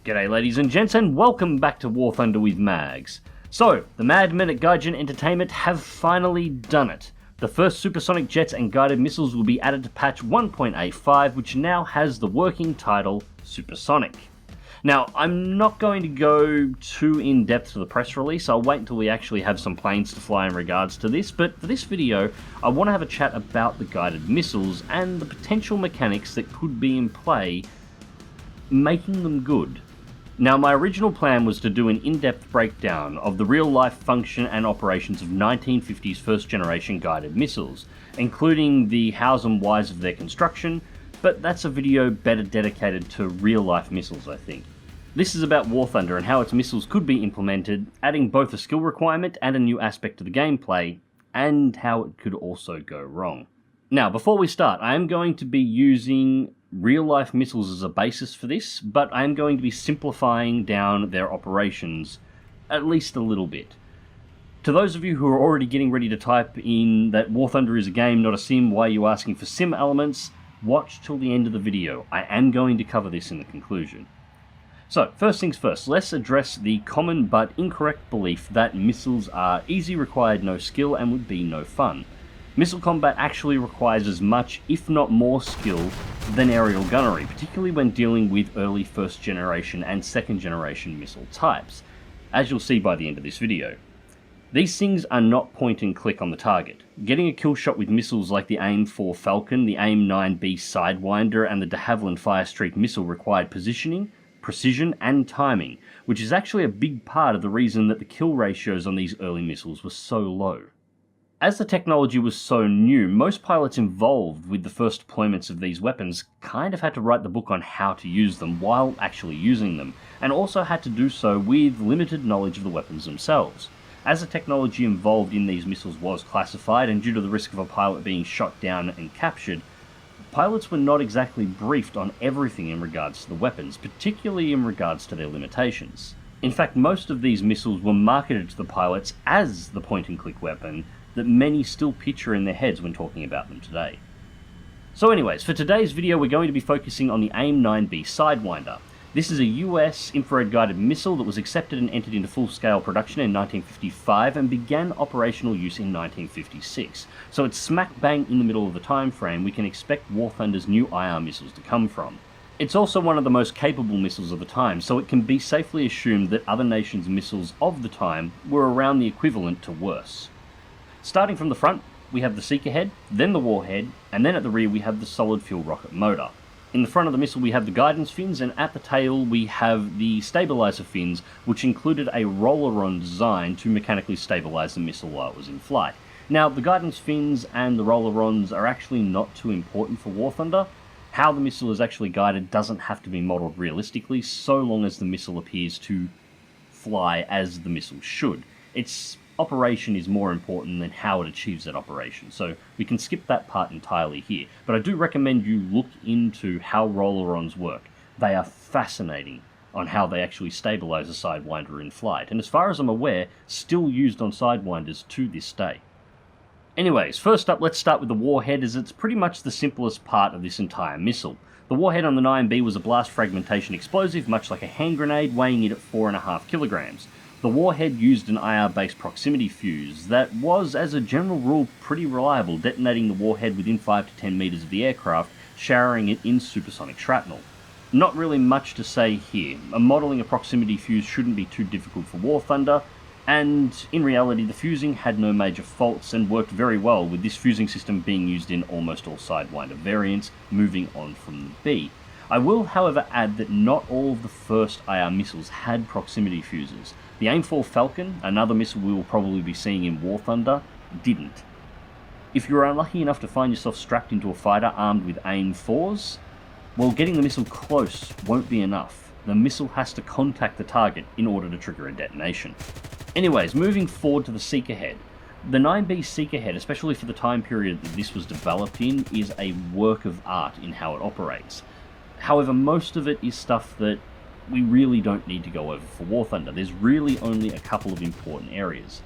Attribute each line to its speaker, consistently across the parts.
Speaker 1: G'day ladies and gents, and welcome back to War Thunder with Mags. So, the madmen at Gaijin Entertainment have finally done it. The first supersonic jets and guided missiles will be added to patch 1.85, which now has the working title Supersonic. Now, I'm not going to go too in-depth to the press release. I'll wait until we actually have some planes to fly in regards to this, but for this video, I want to have a chat about the guided missiles and the potential mechanics that could be in play, making them good. Now, my original plan was to do an in-depth breakdown of the real-life function and operations of 1950s first-generation guided missiles, including the hows and whys of their construction, but that's a video better dedicated to real-life missiles, I think. This is about War Thunder and how its missiles could be implemented, adding both a skill requirement and a new aspect to the gameplay, and how it could also go wrong. Now, before we start, I am going to be using real-life missiles as a basis for this, but I am going to be simplifying down their operations at least a little bit. To those of you who are already getting ready to type in that War Thunder is a game, not a sim, why are you asking for sim elements, watch till the end of the video. I am going to cover this in the conclusion. So, first things first, let's address the common but incorrect belief that missiles are easy, required no skill, and would be no fun. Missile combat actually requires as much, if not more, skill than aerial gunnery, particularly when dealing with early first generation and second generation missile types, as you'll see by the end of this video. These things are not point and click on the target. Getting a kill shot with missiles like the AIM-4 Falcon, the AIM-9B Sidewinder, and the de Havilland Firestreak missile required positioning, precision, and timing, which is actually a big part of the reason that the kill ratios on these early missiles were so low. As the technology was so new, most pilots involved with the first deployments of these weapons kind of had to write the book on how to use them while actually using them, and also had to do so with limited knowledge of the weapons themselves. As the technology involved in these missiles was classified, and due to the risk of a pilot being shot down and captured, pilots were not exactly briefed on everything in regards to the weapons, particularly in regards to their limitations. In fact, most of these missiles were marketed to the pilots as the point-and-click weapon that many still picture in their heads when talking about them today. So anyways, for today's video we're going to be focusing on the AIM-9B Sidewinder. This is a US infrared guided missile that was accepted and entered into full-scale production in 1955 and began operational use in 1956. So it's smack bang in the middle of the time frame we can expect War Thunder's new IR missiles to come from. It's also one of the most capable missiles of the time, so it can be safely assumed that other nations' missiles of the time were around the equivalent to worse. Starting from the front, we have the seeker head, then the warhead, and then at the rear we have the solid fuel rocket motor. In the front of the missile we have the guidance fins, and at the tail we have the stabilizer fins, which included a roller-on design to mechanically stabilize the missile while it was in flight. Now, the guidance fins and the roller-ons are actually not too important for War Thunder. How the missile is actually guided doesn't have to be modelled realistically, so long as the missile appears to fly as the missile should. Its operation is more important than how it achieves that operation, so we can skip that part entirely here. But I do recommend you look into how roller-ons work. They are fascinating on how they actually stabilize a Sidewinder in flight, and as far as I'm aware, still used on Sidewinders to this day. Anyways, first up, let's start with the warhead, as it's pretty much the simplest part of this entire missile. The warhead on the 9B was a blast fragmentation explosive, much like a hand grenade, weighing in at 4.5 kilograms. The warhead used an IR-based proximity fuse that was, as a general rule, pretty reliable, detonating the warhead within 5 to 10 meters of the aircraft, showering it in supersonic shrapnel. Not really much to say here. Modelling a proximity fuse shouldn't be too difficult for War Thunder, and in reality the fusing had no major faults and worked very well, with this fusing system being used in almost all Sidewinder variants, moving on from the B. I will, however, add that not all of the first IR missiles had proximity fuses. The AIM-4 Falcon, another missile we will probably be seeing in War Thunder, didn't. If you're unlucky enough to find yourself strapped into a fighter armed with AIM-4s, well, getting the missile close won't be enough. The missile has to contact the target in order to trigger a detonation. Anyways, moving forward to the seeker head. The 9B seeker head, especially for the time period that this was developed in, is a work of art in how it operates. However, most of it is stuff that we really don't need to go over for War Thunder. There's really only a couple of important areas.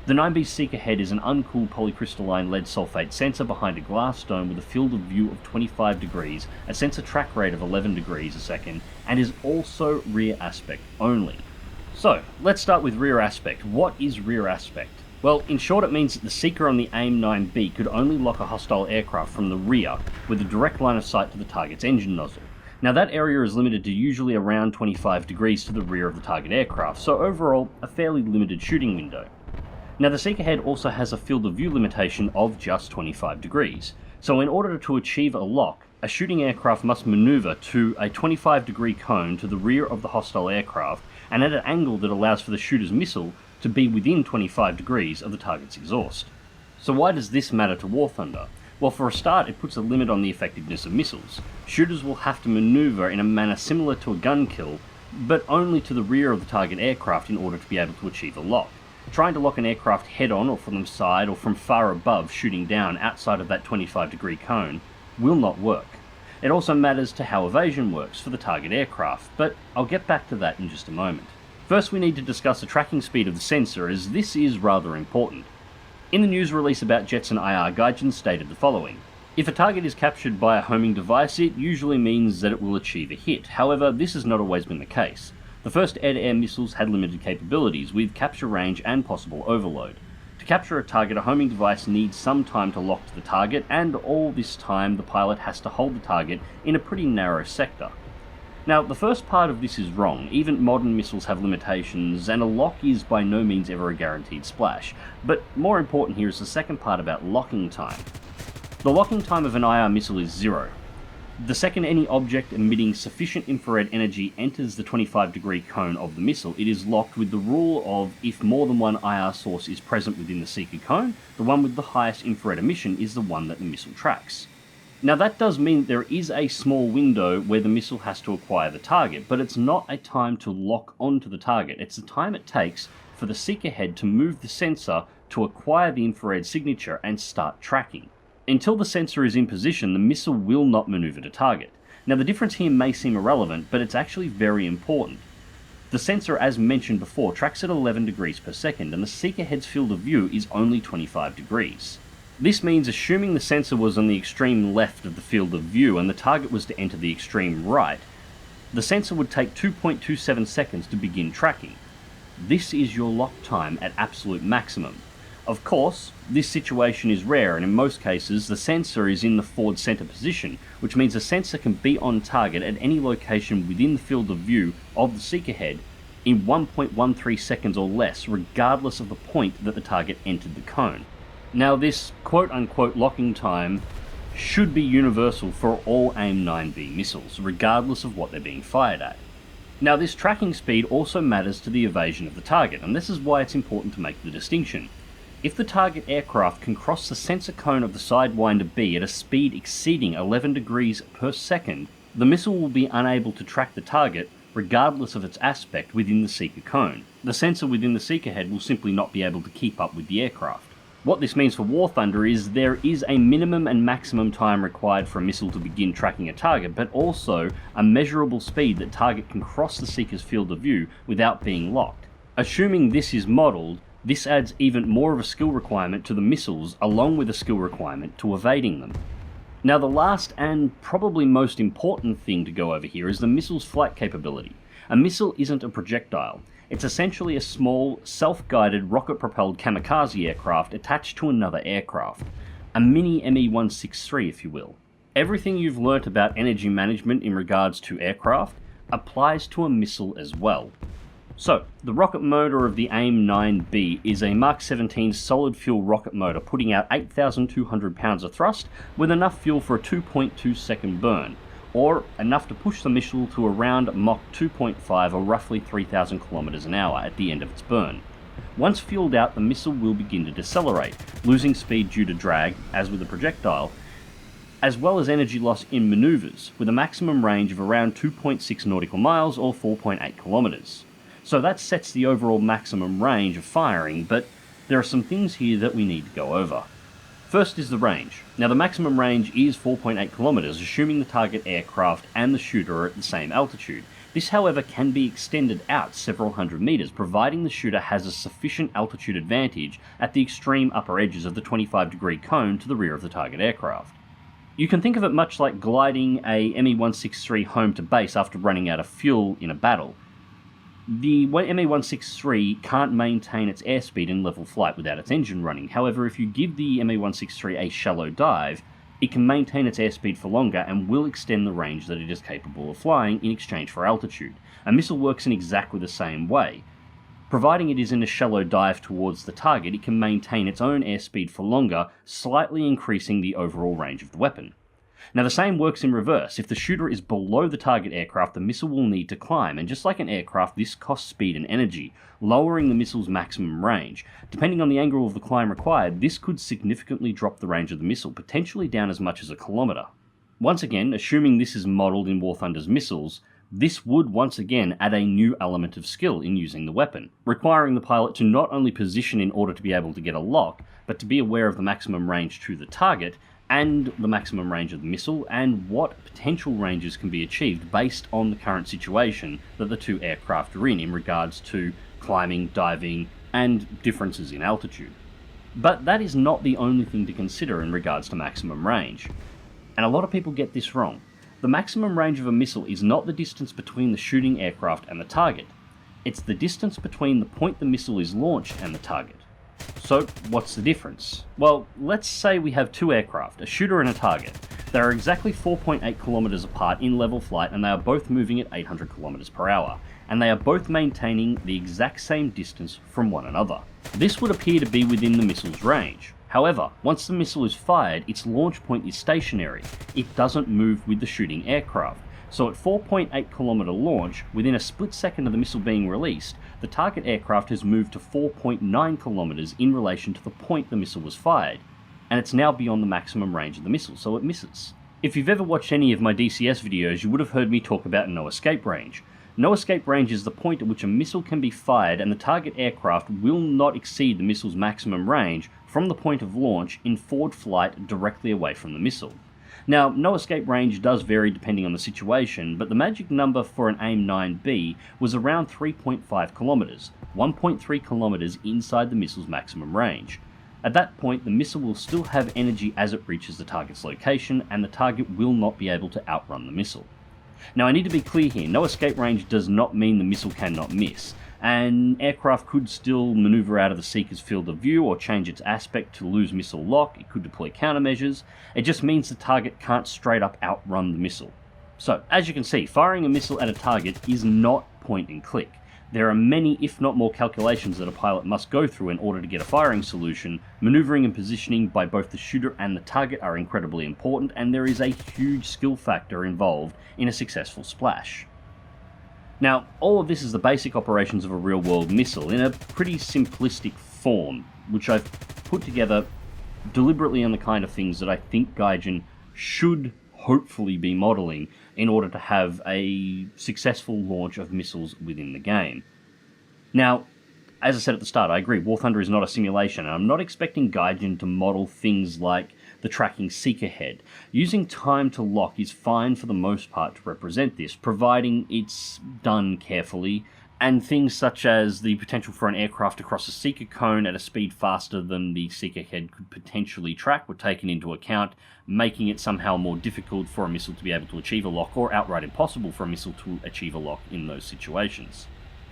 Speaker 1: The 9B Seeker head is an uncooled polycrystalline lead sulfate sensor behind a glass dome with a field of view of 25 degrees, a sensor track rate of 11 degrees a second, and is also rear aspect only. So, let's start with rear aspect. What is rear aspect? Well, in short, it means that the Seeker on the AIM-9B could only lock a hostile aircraft from the rear with a direct line of sight to the target's engine nozzle. Now that area is limited to usually around 25 degrees to the rear of the target aircraft, so overall, a fairly limited shooting window. Now the Seeker head also has a field of view limitation of just 25 degrees, so in order to achieve a lock, a shooting aircraft must maneuver to a 25 degree cone to the rear of the hostile aircraft and at an angle that allows for the shooter's missile to be within 25 degrees of the target's exhaust. So why does this matter to War Thunder? Well, for a start, it puts a limit on the effectiveness of missiles. Shooters will have to maneuver in a manner similar to a gun kill, but only to the rear of the target aircraft in order to be able to achieve a lock. Trying to lock an aircraft head-on or from the side or from far above shooting down outside of that 25 degree cone will not work. It also matters to how evasion works for the target aircraft, but I'll get back to that in just a moment. First, we need to discuss the tracking speed of the sensor, as this is rather important. In the news release about jets and IR, Gaijin stated the following: if a target is captured by a homing device, it usually means that it will achieve a hit. However, this has not always been the case. The first air-to-air missiles had limited capabilities, with capture range and possible overload. To capture a target, a homing device needs some time to lock to the target, and all this time the pilot has to hold the target in a pretty narrow sector. Now, the first part of this is wrong. Even modern missiles have limitations, and a lock is by no means ever a guaranteed splash. But more important here is the second part about locking time. The locking time of an IR missile is 0. The second any object emitting sufficient infrared energy enters the 25 degree cone of the missile, it is locked with the rule of if more than one IR source is present within the Seeker cone, the one with the highest infrared emission is the one that the missile tracks. Now that does mean there is a small window where the missile has to acquire the target, but it's not a time to lock onto the target. It's the time it takes for the Seeker head to move the sensor to acquire the infrared signature and start tracking. Until the sensor is in position, the missile will not maneuver to target. Now the difference here may seem irrelevant, but it's actually very important. The sensor, as mentioned before, tracks at 11 degrees per second, and the Seeker head's field of view is only 25 degrees. This means assuming the sensor was on the extreme left of the field of view and the target was to enter the extreme right, the sensor would take 2.27 seconds to begin tracking. This is your lock time at absolute maximum. Of course, this situation is rare, and in most cases the sensor is in the forward center position, which means the sensor can be on target at any location within the field of view of the Seeker head in 1.13 seconds or less, regardless of the point that the target entered the cone. Now this quote-unquote locking time should be universal for all AIM-9B missiles, regardless of what they're being fired at. Now this tracking speed also matters to the evasion of the target, and this is why it's important to make the distinction. If the target aircraft can cross the sensor cone of the Sidewinder B at a speed exceeding 11 degrees per second, the missile will be unable to track the target regardless of its aspect within the Seeker cone. The sensor within the Seeker head will simply not be able to keep up with the aircraft. What this means for War Thunder is there is a minimum and maximum time required for a missile to begin tracking a target, but also a measurable speed that target can cross the Seeker's field of view without being locked. Assuming this is modelled, this adds even more of a skill requirement to the missiles, along with a skill requirement to evading them. Now the last and probably most important thing to go over here is the missile's flight capability. A missile isn't a projectile. It's essentially a small, self-guided, rocket-propelled kamikaze aircraft attached to another aircraft. A mini Me-163, if you will. Everything you've learnt about energy management in regards to aircraft applies to a missile as well. So, the rocket motor of the AIM-9B is a Mark 17 solid fuel rocket motor putting out 8,200 pounds of thrust with enough fuel for a 2.2 second burn, or enough to push the missile to around Mach 2.5 or roughly 3,000 kilometers an hour at the end of its burn. Once fueled out, the missile will begin to decelerate, losing speed due to drag, as with a projectile, as well as energy loss in maneuvers, with a maximum range of around 2.6 nautical miles or 4.8 kilometers. So that sets the overall maximum range of firing, but there are some things here that we need to go over. First is the range. Now the maximum range is 4.8 kilometers, assuming the target aircraft and the shooter are at the same altitude. This, however, can be extended out several hundred meters, providing the shooter has a sufficient altitude advantage at the extreme upper edges of the 25-degree cone to the rear of the target aircraft. You can think of it much like gliding a Me-163 home to base after running out of fuel in a battle. The Me-163 can't maintain its airspeed in level flight without its engine running. However, if you give the Me-163 a shallow dive, it can maintain its airspeed for longer and will extend the range that it is capable of flying in exchange for altitude. A missile works in exactly the same way. Providing it is in a shallow dive towards the target, it can maintain its own airspeed for longer, slightly increasing the overall range of the weapon. Now the same works in reverse. If the shooter is below the target aircraft, the missile will need to climb, and just like an aircraft, this costs speed and energy, lowering the missile's maximum range. Depending on the angle of the climb required, this could significantly drop the range of the missile, potentially down as much as a kilometer. Once again, assuming this is modelled in War Thunder's missiles, this would once again add a new element of skill in using the weapon, requiring the pilot to not only position in order to be able to get a lock, but to be aware of the maximum range to the target, and the maximum range of the missile, and what potential ranges can be achieved based on the current situation that the two aircraft are in regards to climbing, diving, and differences in altitude. But that is not the only thing to consider in regards to maximum range, and a lot of people get this wrong. The maximum range of a missile is not the distance between the shooting aircraft and the target, it's the distance between the point the missile is launched and the target. So, what's the difference? Well, let's say we have two aircraft, a shooter and a target. They are exactly 4.8 kilometers apart in level flight, and they are both moving at 800 kilometers per hour, and they are both maintaining the exact same distance from one another. This would appear to be within the missile's range. However, once the missile is fired, its launch point is stationary. It doesn't move with the shooting aircraft. So at 4.8 kilometer launch, within a split second of the missile being released, the target aircraft has moved to 4.9 kilometers in relation to the point the missile was fired, and it's now beyond the maximum range of the missile, so it misses. If you've ever watched any of my DCS videos, you would have heard me talk about no escape range. No escape range is the point at which a missile can be fired and the target aircraft will not exceed the missile's maximum range from the point of launch in forward flight directly away from the missile. Now, no escape range does vary depending on the situation, but the magic number for an AIM-9B was around 3.5 kilometers, 1.3 kilometers inside the missile's maximum range. At that point, the missile will still have energy as it reaches the target's location, and the target will not be able to outrun the missile. Now, I need to be clear here, no escape range does not mean the missile cannot miss. An aircraft could still maneuver out of the seeker's field of view or change its aspect to lose missile lock, it could deploy countermeasures, it just means the target can't straight up outrun the missile. So, as you can see, firing a missile at a target is not point and click. There are many, if not more, calculations that a pilot must go through in order to get a firing solution. Maneuvering and positioning by both the shooter and the target are incredibly important, and there is a huge skill factor involved in a successful splash. Now, all of this is the basic operations of a real-world missile in a pretty simplistic form, which I've put together deliberately on the kind of things that I think Gaijin should hopefully be modelling in order to have a successful launch of missiles within the game. Now, as I said at the start, I agree, War Thunder is not a simulation, and I'm not expecting Gaijin to model things like the tracking seeker head. Using time to lock is fine for the most part to represent this, providing it's done carefully, and things such as the potential for an aircraft to cross a seeker cone at a speed faster than the seeker head could potentially track were taken into account, making it somehow more difficult for a missile to be able to achieve a lock, or outright impossible for a missile to achieve a lock in those situations.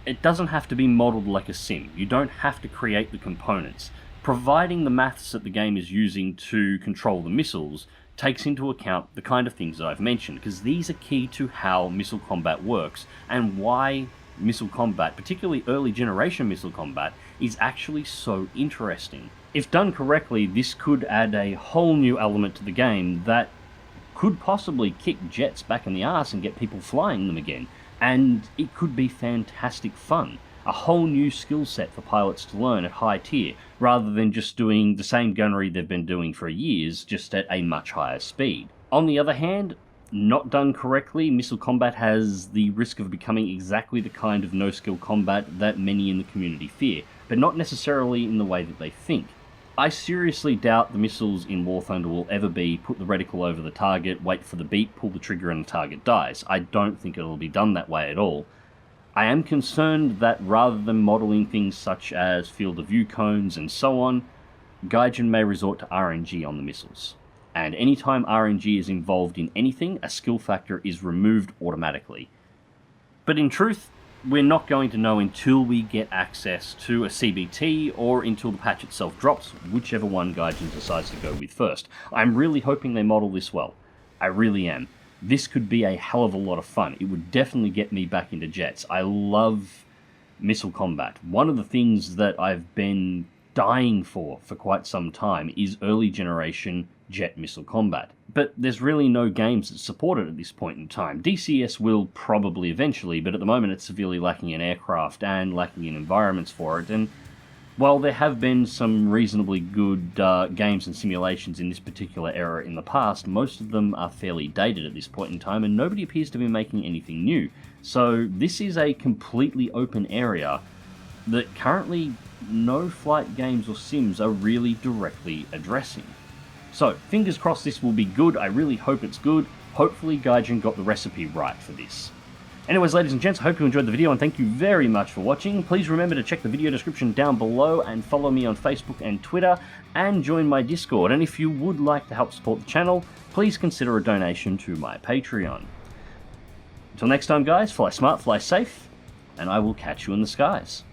Speaker 1: It doesn't have to be modelled like a sim. You don't have to create the components. Providing the maths that the game is using to control the missiles takes into account the kind of things that I've mentioned, because these are key to how missile combat works and why missile combat, particularly early generation missile combat, is actually so interesting. If done correctly, this could add a whole new element to the game that could possibly kick jets back in the arse and get people flying them again, and it could be fantastic fun. A whole new skill set for pilots to learn at high tier, rather than just doing the same gunnery they've been doing for years, just at a much higher speed. On the other hand, not done correctly, missile combat has the risk of becoming exactly the kind of no-skill combat that many in the community fear, but not necessarily in the way that they think. I seriously doubt the missiles in War Thunder will ever be put the reticle over the target, wait for the beep, pull the trigger and the target dies. I don't think it'll be done that way at all. I am concerned that rather than modelling things such as field of view cones and so on, Gaijin may resort to RNG on the missiles. And anytime RNG is involved in anything, a skill factor is removed automatically. But in truth, we're not going to know until we get access to a CBT or until the patch itself drops, whichever one Gaijin decides to go with first. I'm really hoping they model this well. I really am. This could be a hell of a lot of fun. It would definitely get me back into jets. I love missile combat. One of the things that I've been dying for quite some time is early generation jet missile combat. But there's really no games that support it at this point in time. DCS will probably eventually, but at the moment it's severely lacking in aircraft and lacking in environments for it. And while there have been some reasonably good games and simulations in this particular era in the past, most of them are fairly dated at this point in time, and nobody appears to be making anything new. So this is a completely open area that currently no flight games or sims are really directly addressing. So, fingers crossed this will be good. I really hope it's good. Hopefully Gaijin got the recipe right for this. Anyways, ladies and gents, I hope you enjoyed the video and thank you very much for watching. Please remember to check the video description down below and follow me on Facebook and Twitter and join my Discord. And if you would like to help support the channel, please consider a donation to my Patreon. Until next time guys, fly smart, fly safe, and I will catch you in the skies.